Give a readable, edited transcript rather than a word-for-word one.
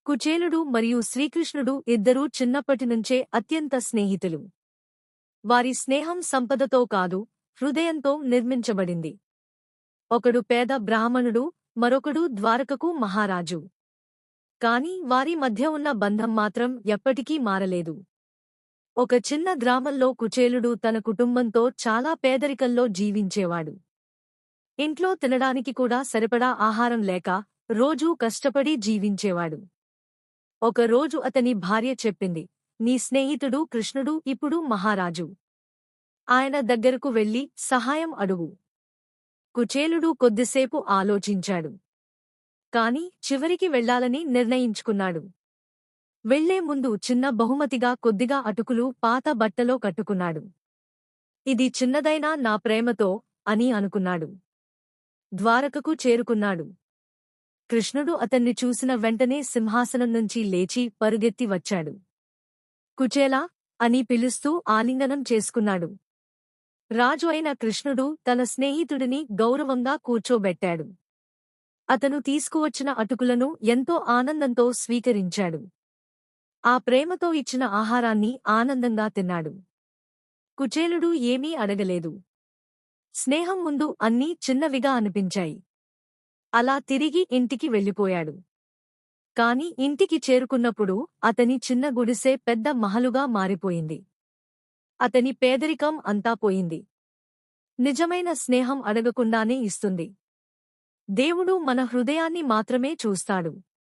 కుచేలుడు మరియు శ్రీకృష్ణుడు ఇద్దరూ చిన్నప్పటినుంచే అత్యంత స్నేహితులు. వారి స్నేహం సంపదతో కాదు, హృదయంతో నిర్మించబడింది. ఒకడు పేద బ్రాహ్మణుడు, మరొకడు ద్వారకకు మహారాజు. కాని వారి మధ్య ఉన్న బంధం మాత్రం ఎప్పటికీ మారలేదు. ఒక చిన్న గ్రామంలో కుచేలుడు తన కుటుంబంతో చాలా పేదరికంలో జీవించేవాడు. ఇంట్లో తినడానికి కూడా సరిపడా ఆహారం లేక రోజూ కష్టపడి జీవించేవాడు. ఒకరోజు అతని భార్య చెప్పింది, నీ స్నేహితుడు కృష్ణుడు ఇప్పుడు మహారాజు. ఆయన దగ్గరకు వెళ్లి సహాయం అడుగు. కుచేలుడు కొద్దిసేపు ఆలోచించాడు. కాని చివరికి వెళ్లాలని నిర్ణయించుకున్నాడు. వెళ్లే ముందు చిన్న బహుమతిగా కొద్దిగా అటుకులు పాత బట్టలో కట్టుకున్నాడు. ఇది చిన్నదైనా నా ప్రేమతో అని అనుకున్నాడు. ద్వారకకు చేరుకున్నాడు. కృష్ణుడు అతన్ని చూసిన వెంటనే సింహాసనం నుంచి లేచి పరుగెత్తి వచ్చాడు. కుచేలా అని పిలుస్తూ ఆలింగనం చేసుకున్నాడు. రాజు అయిన కృష్ణుడు తన స్నేహితుడిని గౌరవంగా కూర్చోబెట్టాడు. అతను తీసుకువచ్చిన అటుకులను ఎంతో ఆనందంతో స్వీకరించాడు. ఆ ప్రేమతో ఇచ్చిన ఆహారాన్ని ఆనందంగా తిన్నాడు. కుచేలుడు ఏమీ అడగలేదు. స్నేహం ముందు అన్నీ చిన్నవిగా అనిపించాయి. అలా తిరిగి ఇంటికి వెళ్ళిపోయాడు. కాని ఇంటికి చేరుకున్నప్పుడు అతని చిన్న గుడిసె పెద్ద మహలుగా మారిపోయింది. అతని పేదరికం అంతా పోయింది. నిజమైన స్నేహం అడగకుండానే ఇస్తుంది. దేవుడు మన హృదయాన్ని మాత్రమే చూస్తాడు.